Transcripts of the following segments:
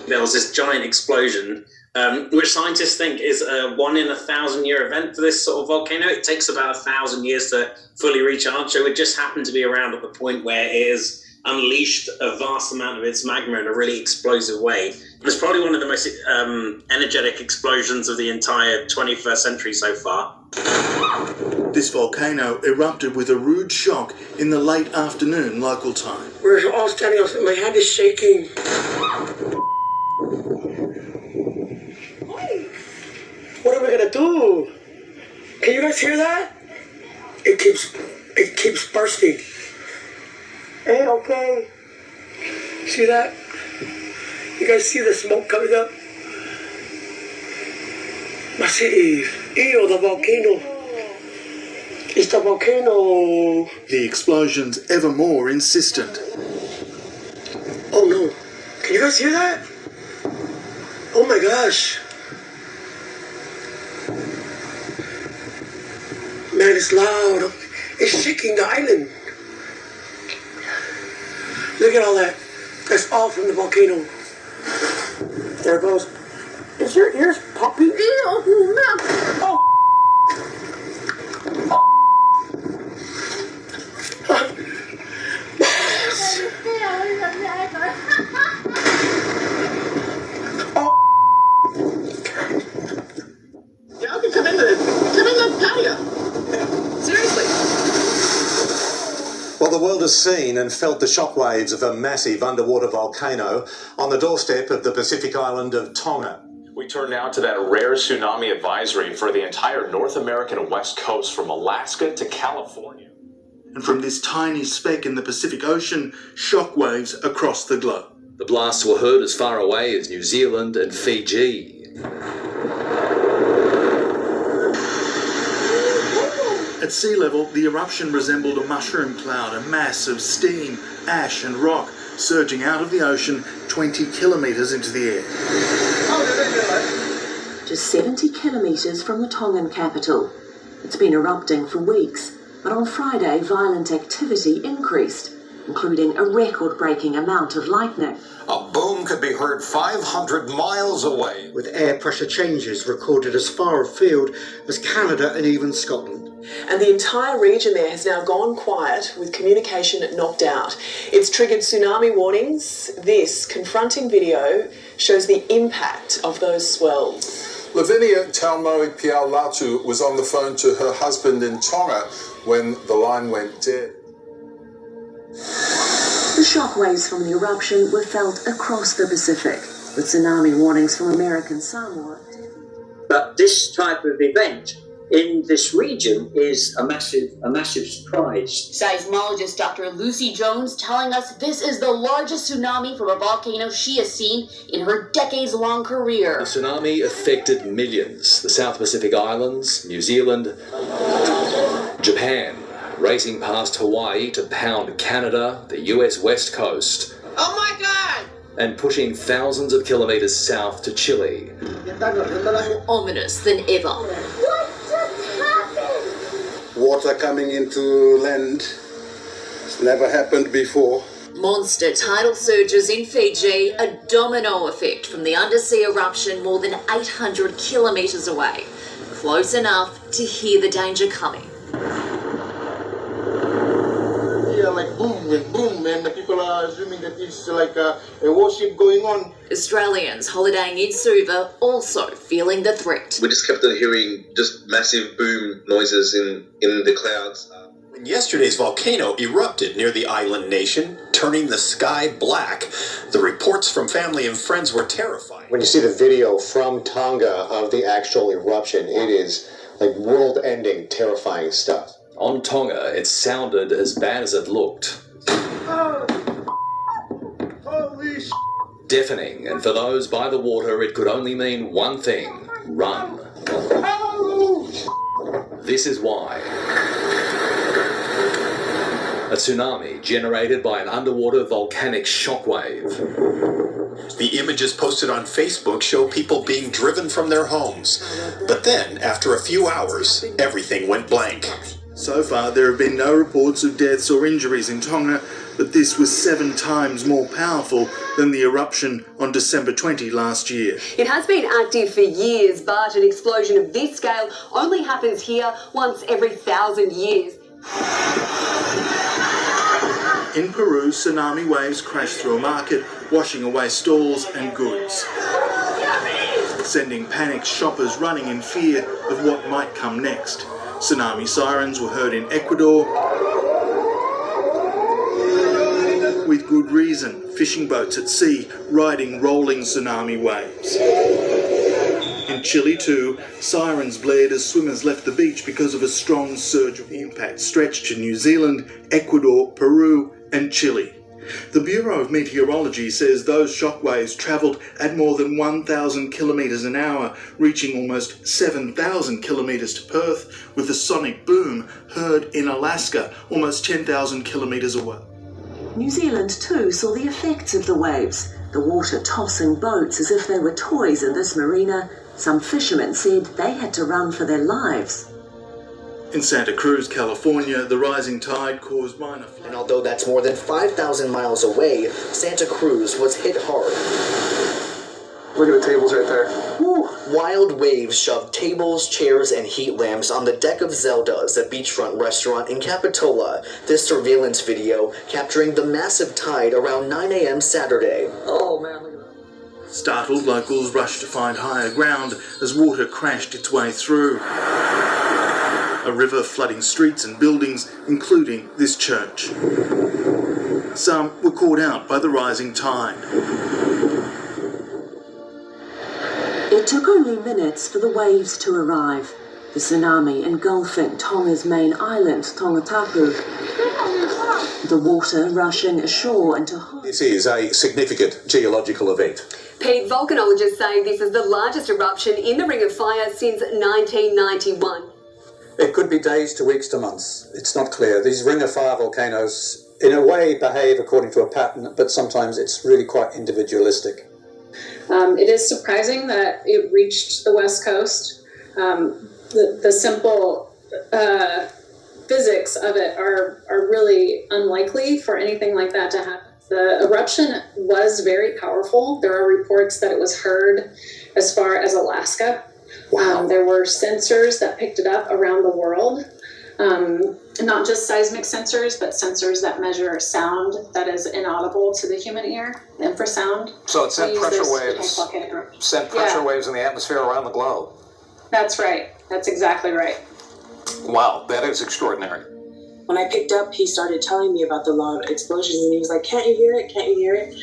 there was this giant explosion, which scientists think is a 1 in 1,000-year event for this sort of volcano. It takes about 1,000 years to fully recharge, so it just happened to be around at the point where it has unleashed a vast amount of its magma in a really explosive way. It's probably one of the most energetic explosions of the entire 21st century so far. This volcano erupted with a rude shock in the late afternoon local time. We're all standing up, my hand is shaking. What am I gonna do? Can you guys hear that? It keeps bursting. Hey, okay. See that? You guys see the smoke coming up? Massive. Ew, the volcano. It's the volcano. The explosions ever more insistent. Oh no. Can you guys hear that? Oh my gosh. Man, it's loud. It's shaking the island. Look at all that. That's all from the volcano. There it goes. Is your ears popping? Oh. Y'all can come in the patio. Seriously. Well, the world has seen and felt the shockwaves of a massive underwater volcano on the doorstep of the Pacific island of Tonga. We turn now to that rare tsunami advisory for the entire North American west coast from Alaska to California. And from this tiny speck in the Pacific Ocean, shockwaves across the globe. The blasts were heard as far away as New Zealand and Fiji. At sea level, the eruption resembled a mushroom cloud, a mass of steam, ash and rock surging out of the ocean 20 kilometres into the air. Just 70 kilometres from the Tongan capital. It's been erupting for weeks, but on Friday violent activity increased, including a record-breaking amount of lightning. A boom could be heard 500 miles away, With air pressure changes recorded as far afield as Canada and even Scotland. And the entire region there has now gone quiet with communication knocked out. It's triggered tsunami warnings. This confronting video shows the impact of those swells. Lavinia Taumoi Piaulatu was on the phone to her husband in Tonga when the line went dead. The shockwaves from the eruption were felt across the Pacific, with tsunami warnings from American Samoa. But this type of event in this region is a massive surprise. Seismologist Dr. Lucy Jones telling us this is the largest tsunami from a volcano she has seen in her decades-long career. The tsunami affected millions. The South Pacific Islands, New Zealand, Japan, racing past Hawaii to pound Canada, the US West Coast. Oh my God! And pushing thousands of kilometres south to Chile. More ominous than ever. What just happened? Water coming into land. It's never happened before. Monster tidal surges in Fiji, a domino effect from the undersea eruption more than 800 kilometres away. Close enough to hear the danger coming. Like boom and boom, and the people are assuming that it's like a warship going on. Australians holidaying in Suva also feeling the threat. We just kept on hearing just massive boom noises in the clouds. When yesterday's volcano erupted near the island nation, turning the sky black, the reports from family and friends were terrifying. When you see the video from Tonga of the actual eruption, it is like world-ending, terrifying stuff. On Tonga, it sounded as bad as it looked. Holy sh**. Deafening, and for those by the water, it could only mean one thing: run. This is why. A tsunami generated by an underwater volcanic shockwave. The images posted on Facebook show people being driven from their homes. But then, after a few hours, everything went blank. So far, there have been no reports of deaths or injuries in Tonga, but this was 7 times more powerful than the eruption on December 20 last year. It has been active for years, but an explosion of this scale only happens here once every 1,000 years. In Peru, tsunami waves crashed through a market, washing away stalls and goods, sending panicked shoppers running in fear of what might come next. Tsunami sirens were heard in Ecuador, with good reason. Fishing boats at sea riding rolling tsunami waves. In Chile too, sirens blared as swimmers left the beach because of a strong surge of impact stretched to New Zealand, Ecuador, Peru and Chile. The Bureau of Meteorology says those shockwaves travelled at more than 1,000 kilometres an hour, reaching almost 7,000 kilometres to Perth, with the sonic boom heard in Alaska, almost 10,000 kilometres away. New Zealand too saw the effects of the waves, the water tossing boats as if they were toys in this marina. Some fishermen said they had to run for their lives. In Santa Cruz, California, the rising tide caused minor flooding. And although that's more than 5,000 miles away, Santa Cruz was hit hard. Look at the tables right there. Woo. Wild waves shoved tables, chairs, and heat lamps on the deck of Zelda's, a beachfront restaurant in Capitola. This surveillance video capturing the massive tide around 9 a.m. Saturday. Oh man, look at that. Startled locals rushed to find higher ground as water crashed its way through. A river flooding streets and buildings, including this church. Some were caught out by the rising tide. It took only minutes for the waves to arrive. The tsunami engulfing Tonga's main island, Tongatapu. The water rushing ashore into... This is a significant geological event. Pete, volcanologists say this is the largest eruption in the Ring of Fire since 1991. It could be days to weeks to months. It's not clear. These Ring of Fire volcanoes, in a way, behave according to a pattern, but sometimes it's really quite individualistic. It is surprising that it reached the West Coast. The simple physics of it are really unlikely for anything like that to happen. The eruption was very powerful. There are reports that it was heard as far as Alaska. Wow. There were sensors that picked it up around the world. Not just seismic sensors, but sensors that measure sound that is inaudible to the human ear, infrasound. So it sent pressure waves in the atmosphere around the globe. That's right. That's exactly right. Wow, that is extraordinary. When I picked up, he started telling me about the loud explosions, and he was like, "Can't you hear it? Can't you hear it?"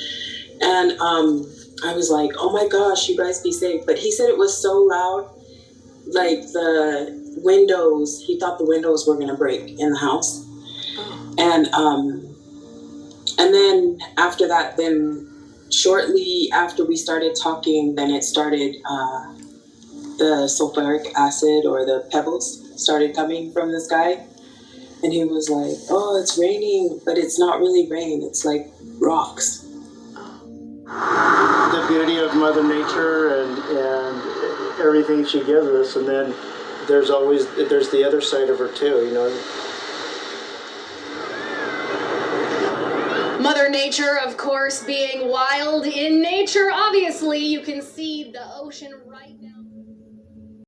And I was like, "Oh my gosh, you guys be safe." But he said it was so loud, like the windows, he thought the windows were going to break in the house. And then after that, then shortly after we started talking, then it started, the sulfuric acid or the pebbles started coming from the sky. And he was like, "Oh, it's raining, but it's not really rain. It's like rocks." The beauty of Mother Nature and everything she gives us, and then there's the other side of her too, you know. Mother Nature, of course, being wild in nature. Obviously, you can see the ocean right now.